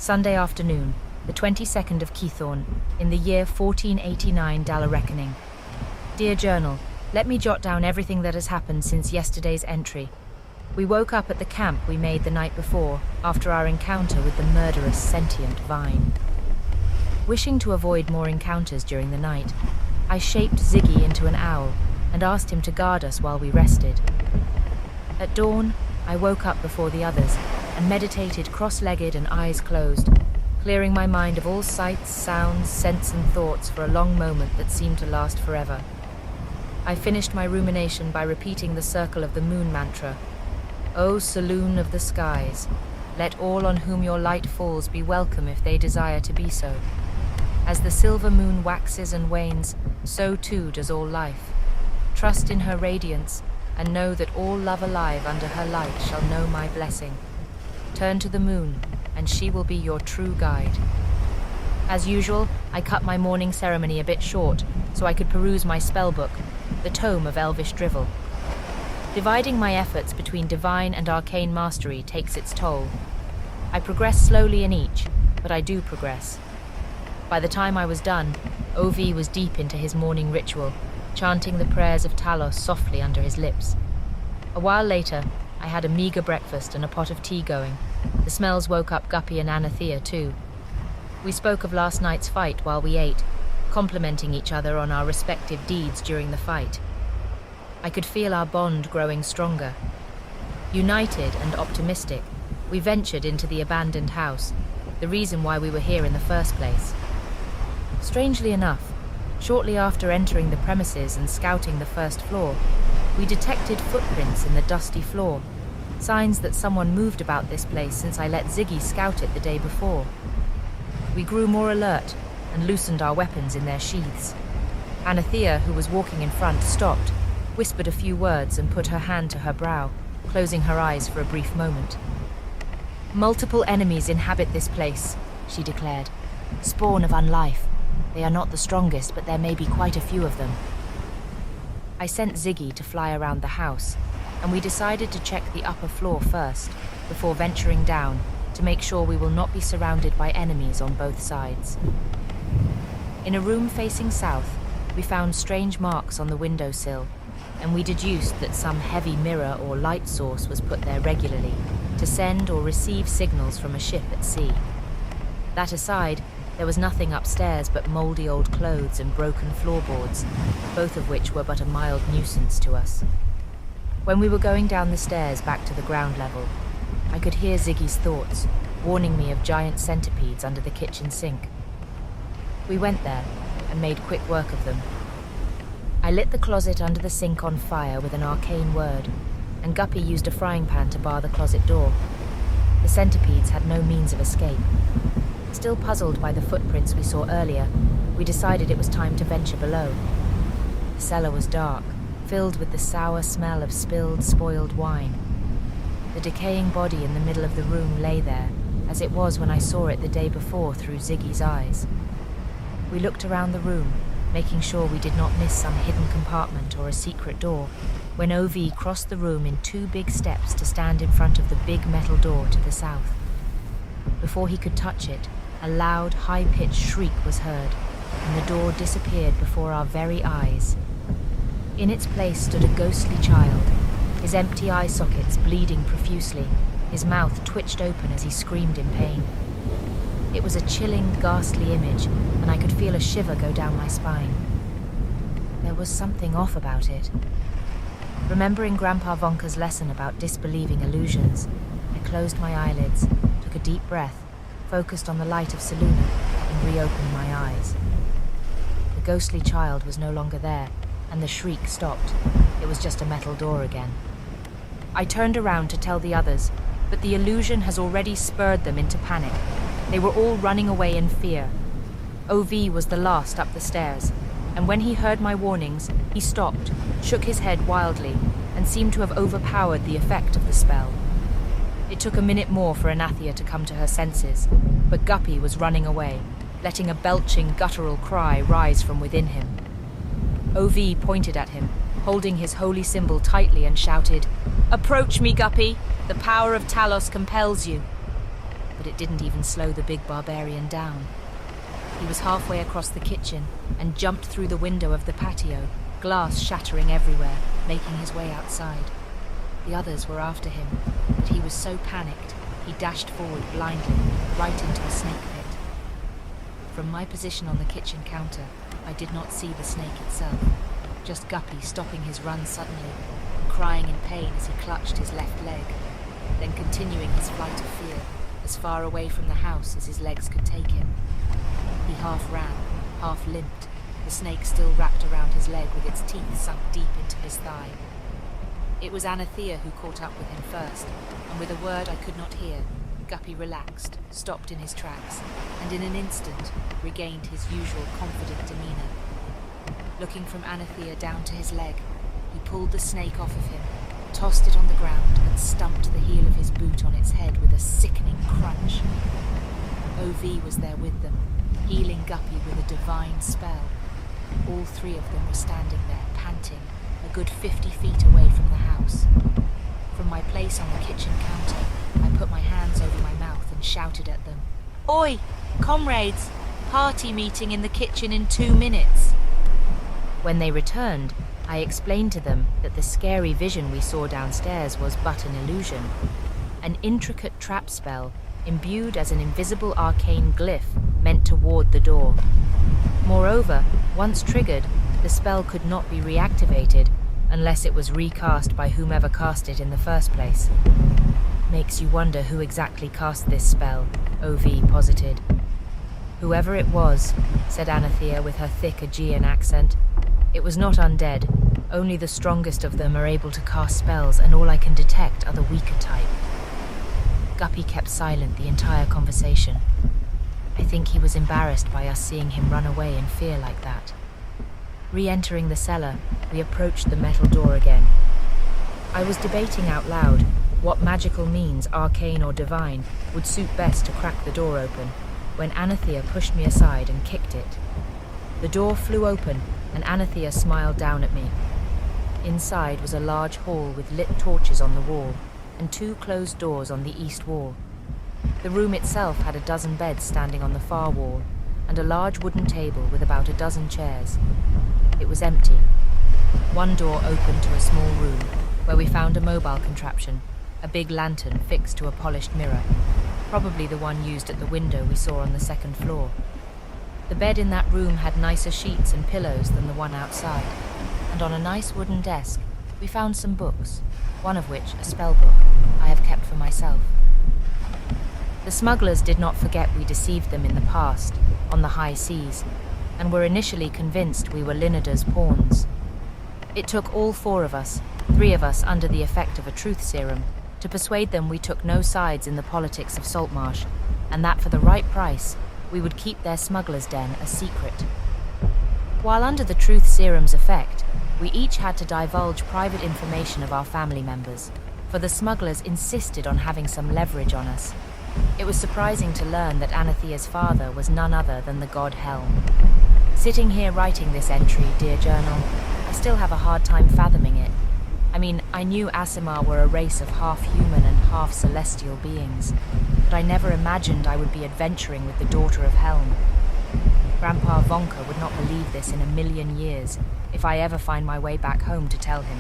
Sunday afternoon, the 22nd of Keythorn, in the year 1489 Dalla Reckoning. Dear Journal, let me jot down everything that has happened since yesterday's entry. We woke up at the camp we made the night before, after our encounter with the murderous sentient vine. Wishing to avoid more encounters during the night, I shaped Ziggy into an owl and asked him to guard us while we rested. At dawn, I woke up before the others and meditated cross-legged and eyes closed, clearing my mind of all sights, sounds, scents and thoughts for a long moment that seemed to last forever. I finished my rumination by repeating the circle of the moon mantra. O saloon of the skies, let all on whom your light falls be welcome if they desire to be so. As the silver moon waxes and wanes, so too does all life. Trust in her radiance, and know that all love alive under her light shall know my blessing. Turn to the moon, and she will be your true guide. As usual, I cut my morning ceremony a bit short, so I could peruse my spellbook, the Tome of Elvish Drivel. Dividing my efforts between divine and arcane mastery takes its toll. I progress slowly in each, but I do progress. By the time I was done, Ov was deep into his morning ritual, chanting the prayers of Talos softly under his lips. A while later, I had a meager breakfast and a pot of tea going. The smells woke up Guppy and Anathea too. We spoke of last night's fight while we ate, complimenting each other on our respective deeds during the fight. I could feel our bond growing stronger. United and optimistic, we ventured into the abandoned house, the reason why we were here in the first place. Strangely enough, shortly after entering the premises and scouting the first floor, we detected footprints in the dusty floor, signs that someone moved about this place since I let Ziggy scout it the day before. We grew more alert and loosened our weapons in their sheaths. Anathea, who was walking in front, stopped, whispered a few words and put her hand to her brow, closing her eyes for a brief moment. Multiple enemies inhabit this place, she declared. Spawn of unlife. They are not the strongest, but there may be quite a few of them. I sent Ziggy to fly around the house, and we decided to check the upper floor first, before venturing down, to make sure we will not be surrounded by enemies on both sides. In a room facing south, we found strange marks on the windowsill, and we deduced that some heavy mirror or light source was put there regularly, to send or receive signals from a ship at sea. That aside, there was nothing upstairs but mouldy old clothes and broken floorboards, both of which were but a mild nuisance to us. When we were going down the stairs back to the ground level, I could hear Ziggy's thoughts, warning me of giant centipedes under the kitchen sink. We went there and made quick work of them. I lit the closet under the sink on fire with an arcane word, and Guppy used a frying pan to bar the closet door. The centipedes had no means of escape. Still puzzled by the footprints we saw earlier, we decided it was time to venture below. The cellar was dark, filled with the sour smell of spilled, spoiled wine. The decaying body in the middle of the room lay there, as it was when I saw it the day before through Ziggy's eyes. We looked around the room, making sure we did not miss some hidden compartment or a secret door, when Ov crossed the room in 2 big steps to stand in front of the big metal door to the south. Before he could touch it, a loud, high-pitched shriek was heard, and the door disappeared before our very eyes. In its place stood a ghostly child, his empty eye sockets bleeding profusely, his mouth twitched open as he screamed in pain. It was a chilling, ghastly image, and I could feel a shiver go down my spine. There was something off about it. Remembering Grandpa Vonka's lesson about disbelieving illusions, I closed my eyelids, took a deep breath, focused on the light of Saluna, and reopened my eyes. The ghostly child was no longer there, and the shriek stopped. It was just a metal door again. I turned around to tell the others, but the illusion has already spurred them into panic. They were all running away in fear. Ov was the last up the stairs, and when he heard my warnings, he stopped, shook his head wildly, and seemed to have overpowered the effect of the spell. It took a minute more for Anathea to come to her senses, but Guppy was running away, letting a belching, guttural cry rise from within him. Ov pointed at him, holding his holy symbol tightly, and shouted, "Approach me, Guppy! The power of Talos compels you." but it didn't even slow the big barbarian down. He was halfway across the kitchen and jumped through the window of the patio, glass shattering everywhere, making his way outside. The others were after him, but he was so panicked, he dashed forward blindly, right into a snake pit. From my position on the kitchen counter, I did not see the snake itself, just Guppy stopping his run suddenly, and crying in pain as he clutched his left leg, then continuing his flight of fear, as far away from the house as his legs could take him. He half ran, half limped, the snake still wrapped around his leg with its teeth sunk deep into his thigh. It was Anathea who caught up with him first, and with a word I could not hear, Guppy relaxed, stopped in his tracks, and in an instant regained his usual confident demeanor. Looking from Anathea down to his leg, he pulled the snake off of him, tossed it on the ground, and stumped the heel of his boot on its head with a sickening crunch. OV was there with them, healing Guppy with a divine spell. All three of them were standing there, panting, a good 50 feet away from the house. From my place on the kitchen counter, I put my hands over my mouth and shouted at them, "Oi, comrades! Party meeting in the kitchen in 2 minutes!" When they returned, I explained to them that the scary vision we saw downstairs was but an illusion, an intricate trap spell imbued as an invisible arcane glyph meant to ward the door. Moreover, once triggered, the spell could not be reactivated unless it was recast by whomever cast it in the first place. Makes you wonder who exactly cast this spell, OV posited. Whoever it was, said Anathea with her thick Aegean accent, it was not undead. Only the strongest of them are able to cast spells, and all I can detect are the weaker type. Guppy kept silent the entire conversation. I think he was embarrassed by us seeing him run away in fear like that. Re-entering the cellar, we approached the metal door again. I was debating out loud what magical means, arcane or divine, would suit best to crack the door open, when Anathea pushed me aside and kicked it. The door flew open, and Anathea smiled down at me. Inside was a large hall with lit torches on the wall, and 2 closed doors on the east wall. The room itself had a dozen beds standing on the far wall, and a large wooden table with about a dozen chairs. It was empty. One door opened to a small room, where we found a mobile contraption, a big lantern fixed to a polished mirror, probably the one used at the window we saw on the 2nd floor. The bed in that room had nicer sheets and pillows than the one outside, and on a nice wooden desk we found some books, one of which, a spell book, I have kept for myself. The smugglers did not forget we deceived them in the past, on the high seas, and were initially convinced we were Linada's pawns. It took all 4 of us, 3 of us under the effect of a truth serum, to persuade them we took no sides in the politics of Saltmarsh, and that for the right price, we would keep their smuggler's den a secret. While under the truth serum's effect, we each had to divulge private information of our family members, for the smugglers insisted on having some leverage on us. It was surprising to learn that Anathea's father was none other than the god Helm. Sitting here writing this entry, dear journal, I still have a hard time fathoming it. I mean, I knew Aasimar were a race of half-human and half-celestial beings, but I never imagined I would be adventuring with the daughter of Helm. Grandpa Vonka would not believe this in a million years, if I ever find my way back home to tell him.